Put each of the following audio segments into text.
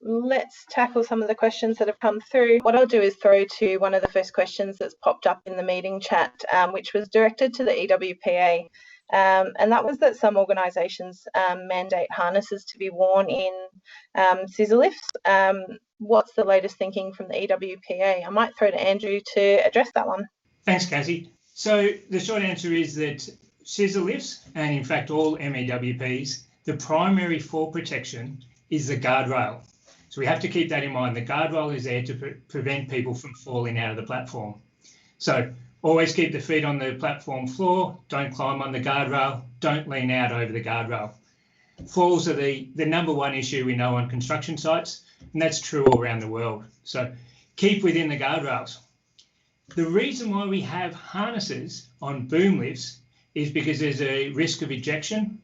let's tackle some of the questions that have come through. What I'll do is throw to one of the first questions that's popped up in the meeting chat, which was directed to the EWPA. And that was that some organisations mandate harnesses to be worn in scissor lifts. What's the latest thinking from the EWPA? I might throw to Andrew to address that one. Thanks, Cassie. So the short answer is that scissor lifts, and in fact all MEWPs, the primary fall protection is the guardrail. So we have to keep that in mind. The guardrail is there to prevent people from falling out of the platform. So always keep the feet on the platform floor, don't climb on the guardrail, don't lean out over the guardrail. Falls are the number one issue we know on construction sites, and that's true all around the world. So keep within the guardrails. The reason why we have harnesses on boom lifts is because there's a risk of ejection,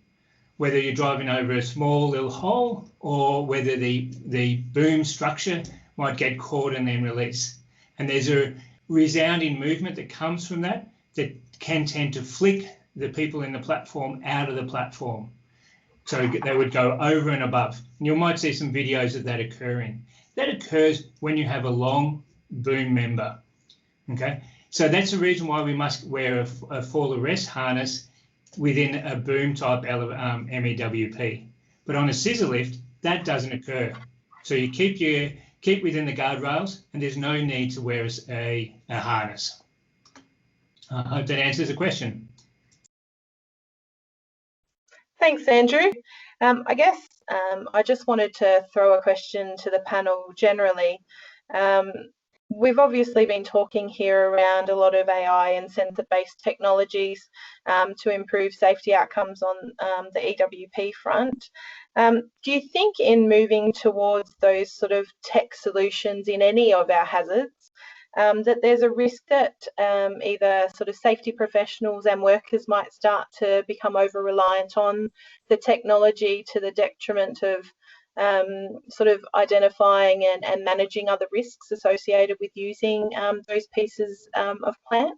whether you're driving over a small little hole or whether the boom structure might get caught and then release. And there's a resounding movement that comes from that can tend to flick the people in the platform out of the platform. So they would go over and above. And you might see some videos of that occurring. That occurs when you have a long boom member. Okay, so that's the reason why we must wear a fall arrest harness within a boom type MEWP. But on a scissor lift, that doesn't occur. So you keep within the guardrails, and there's no need to wear a harness. I hope that answers the question. Thanks, Andrew. I guess I just wanted to throw a question to the panel generally. We've obviously been talking here around a lot of AI and sensor-based technologies to improve safety outcomes on the EWP front. Do you think in moving towards those sort of tech solutions in any of our hazards, that there's a risk that either sort of safety professionals and workers might start to become over-reliant on the technology to the detriment of sort of identifying and managing other risks associated with using those pieces of plant?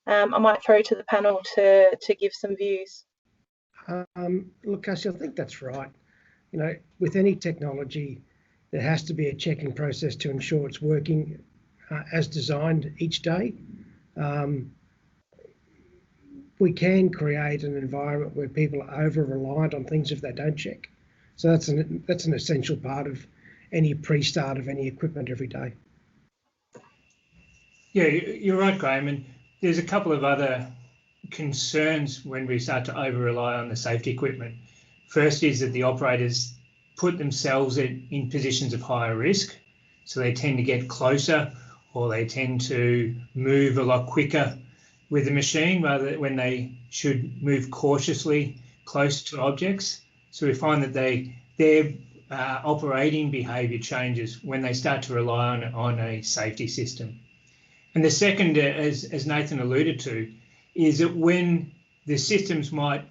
I might throw to the panel to give some views. Look, Cassie, I think that's right. You know, with any technology, there has to be a checking process to ensure it's working as designed each day. We can create an environment where people are over-reliant on things if they don't check. So that's an essential part of any pre-start of any equipment every day. Yeah, you're right, Graham. And there's a couple of other concerns when we start to over-rely on the safety equipment. First is that the operators put themselves in positions of higher risk. So they tend to get closer, or they tend to move a lot quicker with the machine rather when they should move cautiously close to objects. So we find that their operating behaviour changes when they start to rely on a safety system. And the second, as Nathan alluded to, is that when the systems might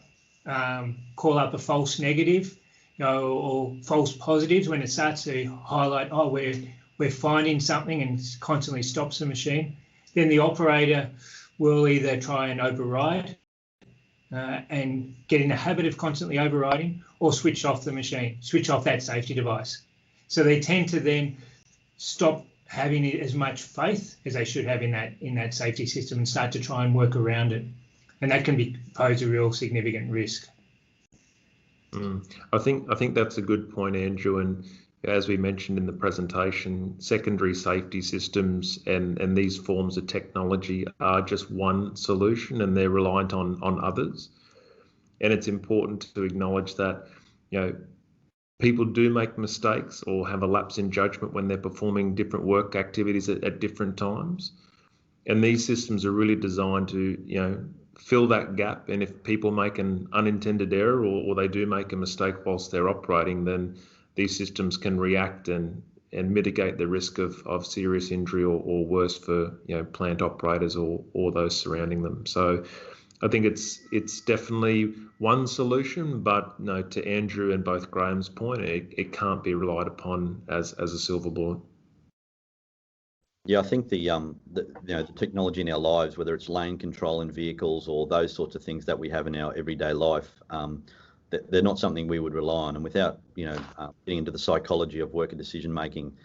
call up a false negative, or false positives, when it starts to highlight, oh, we're finding something and constantly stops the machine, then the operator will either try and override and get in the habit of constantly overriding, or switch off the machine, switch off that safety device. So they tend to then stop having as much faith as they should have in that safety system and start to try and work around it. And that can pose a real significant risk. I think that's a good point, Andrew. And as we mentioned in the presentation, secondary safety systems and these forms of technology are just one solution, and they're reliant on others. And it's important to acknowledge that, people do make mistakes or have a lapse in judgment when they're performing different work activities at different times. And these systems are really designed to, fill that gap. And if people make an unintended error or they do make a mistake whilst they're operating, then these systems can react and mitigate the risk of serious injury or worse for plant operators or those surrounding them. So I think it's definitely one solution, but to Andrew and both Graham's point, it can't be relied upon as a silver bullet. Yeah, I think the technology in our lives, whether it's lane control in vehicles or those sorts of things that we have in our everyday life, they're not something we would rely on. And without, getting into the psychology of worker decision making,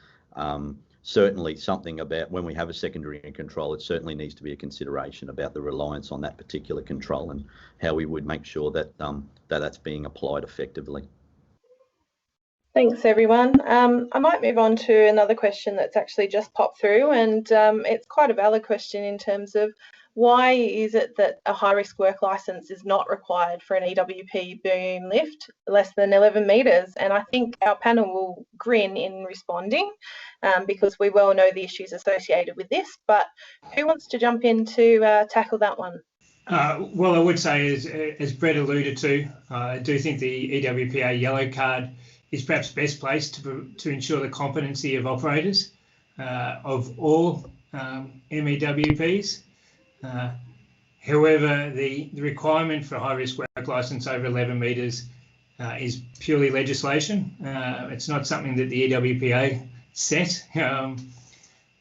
certainly something about when we have a secondary control, it certainly needs to be a consideration about the reliance on that particular control and how we would make sure that that's being applied effectively. Thanks, everyone. I might move on to another question that's actually just popped through, and it's quite a valid question in terms of why is it that a high-risk work licence is not required for an EWP boom lift less than 11 metres? And I think our panel will grin in responding because we well know the issues associated with this, but who wants to jump in to tackle that one? Well, I would say, as Brett alluded to, I do think the EWPA yellow card is perhaps best placed to ensure the competency of operators of all MEWPs. However, the requirement for a high-risk work licence over 11 metres is purely legislation. It's not something that the EWPA set,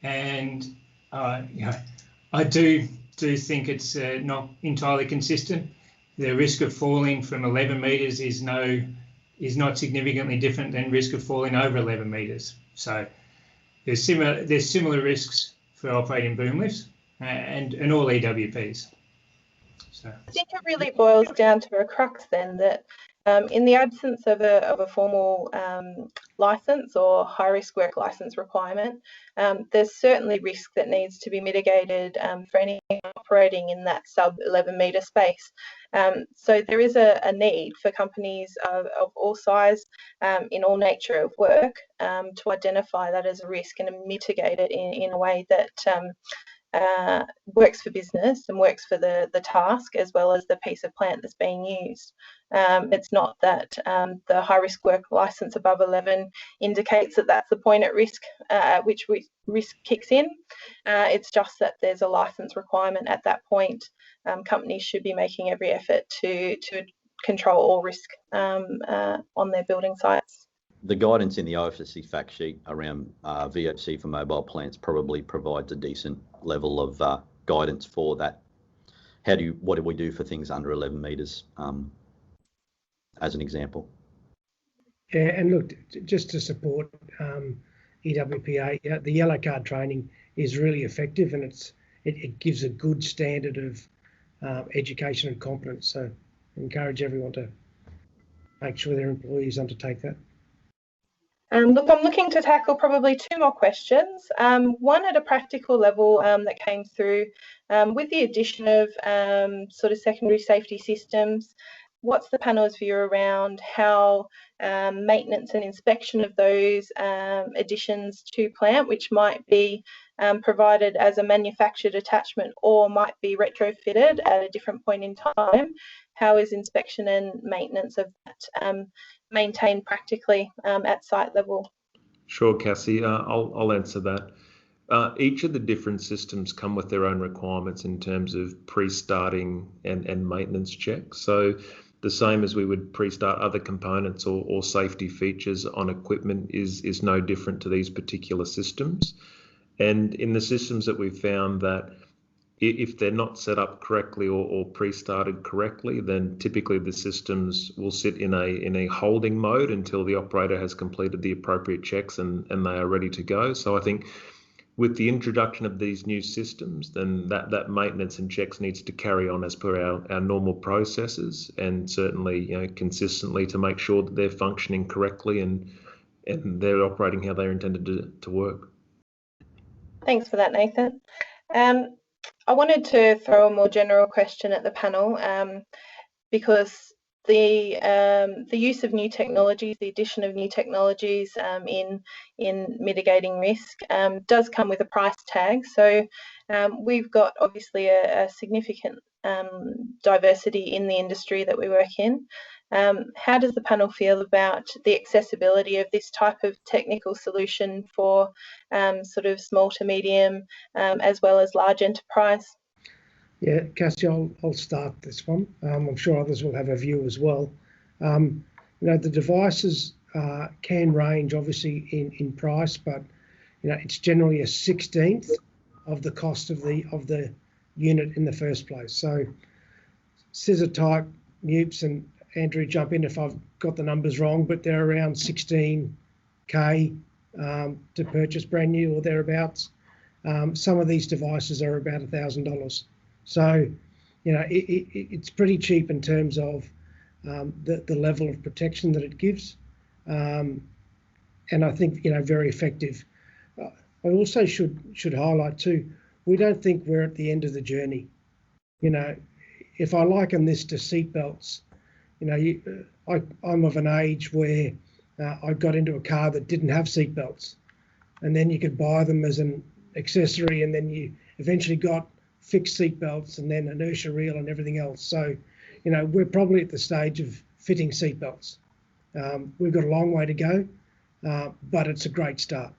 and I do think it's not entirely consistent. The risk of falling from 11 metres is not significantly different than risk of falling over 11 metres. So there's similar risks for operating boom lifts and all EWPs. So I think it really boils down to a crux then that in the absence of a formal licence or high-risk work licence requirement, there's certainly risk that needs to be mitigated for any operating in that sub-11 metre space. So there is a need for companies of all size in all nature of work to identify that as a risk and mitigate it in a way that works for business and works for the task as well as the piece of plant that's being used. It's not that the high risk work licence above 11 indicates that that's the point at risk at which risk kicks in. It's just that there's a licence requirement at that point. Companies should be making every effort to control all risk on their building sites. The guidance in the OFSC fact sheet around VOC for mobile plants probably provides a decent level of guidance for that. What do we do for things under 11 metres, as an example? Yeah, and look, just to support EWPA, the yellow card training is really effective, and it gives a good standard of education and competence. So I encourage everyone to make sure their employees undertake that. Look, I'm looking to tackle probably two more questions. One at a practical level that came through with the addition of sort of secondary safety systems. What's the panel's view around how maintenance and inspection of those additions to plant, which might be provided as a manufactured attachment or might be retrofitted at a different point in time? How is inspection and maintenance of that maintained practically at site level? Sure, Cassie, I'll answer that. Each of the different systems come with their own requirements in terms of pre-starting and maintenance checks. So the same as we would pre-start other components or safety features on equipment is no different to these particular systems. And in the systems that we've found that if they're not set up correctly or pre-started correctly, then typically the systems will sit in a holding mode until the operator has completed the appropriate checks and they are ready to go. So I think with the introduction of these new systems, then that maintenance and checks needs to carry on as per our normal processes, and certainly consistently to make sure that they're functioning correctly and they're operating how they're intended to work. Thanks for that, Nathan. I wanted to throw a more general question at the panel because the use of new technologies, the addition of new technologies in mitigating risk does come with a price tag. So we've got obviously a significant diversity in the industry that we work in. How does the panel feel about the accessibility of this type of technical solution for sort of small to medium as well as large enterprise? Yeah, Cassie, I'll start this one. I'm sure others will have a view as well. The devices can range obviously in price, but it's generally a 16th of the cost of the unit in the first place. So scissor type nukes Andrew, jump in if I've got the numbers wrong, but they're around 16K to purchase brand new or thereabouts. Some of these devices are about $1,000. So, you know, it's pretty cheap in terms of the level of protection that it gives. And I think, you know, very effective. I also should highlight too, we don't think we're at the end of the journey. You know, if I liken this to seatbelts, you know, I'm of an age where I got into a car that didn't have seatbelts, and then you could buy them as an accessory, and then you eventually got fixed seatbelts and then inertia reel and everything else. So, you know, we're probably at the stage of fitting seatbelts. We've got a long way to go, but it's a great start.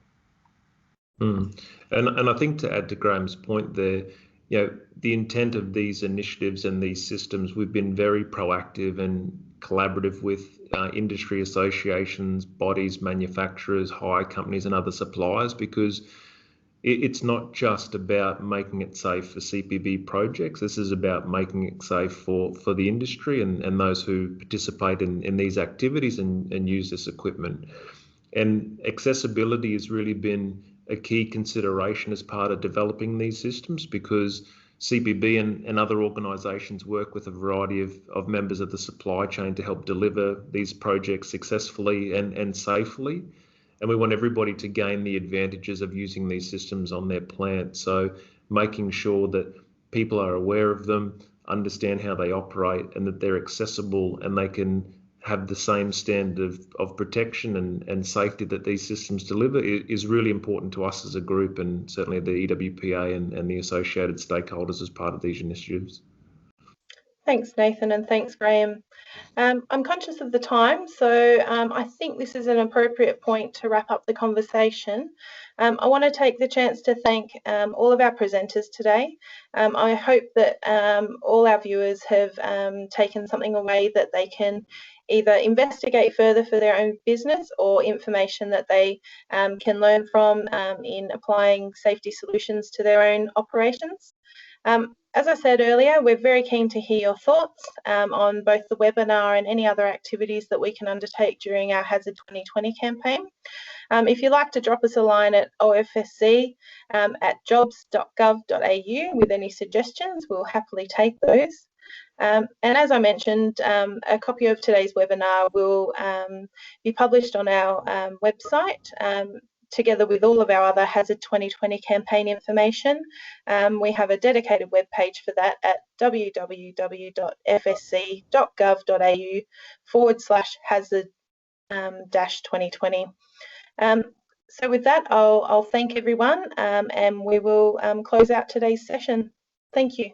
And I think to add to Graham's point there, you know, the intent of these initiatives and these systems, we've been very proactive and collaborative with industry associations, bodies, manufacturers, hire companies and other suppliers, because it's not just about making it safe for CPB projects. This is about making it safe for the industry and those who participate in these activities and use this equipment. And accessibility has really been a key consideration as part of developing these systems, because CPB and other organisations work with a variety of members of the supply chain to help deliver these projects successfully and safely. And we want everybody to gain the advantages of using these systems on their plant. So making sure that people are aware of them, understand how they operate, and that they're accessible and they can have the same standard of protection and safety that these systems deliver is really important to us as a group, and certainly the EWPA and the associated stakeholders as part of these initiatives. Thanks, Nathan, and thanks, Graham. I'm conscious of the time, so I think this is an appropriate point to wrap up the conversation. I want to take the chance to thank all of our presenters today. I hope that all our viewers have taken something away that they can either investigate further for their own business or information that they can learn from in applying safety solutions to their own operations. As I said earlier, we're very keen to hear your thoughts on both the webinar and any other activities that we can undertake during our Hazard 2020 campaign. If you'd like to drop us a line at OFSC at jobs.gov.au with any suggestions, we'll happily take those. And as I mentioned, a copy of today's webinar will be published on our website together with all of our other Hazard 2020 campaign information. We have a dedicated web page for that at www.fsc.gov.au/hazard-2020. So with that, I'll thank everyone and we will close out today's session. Thank you.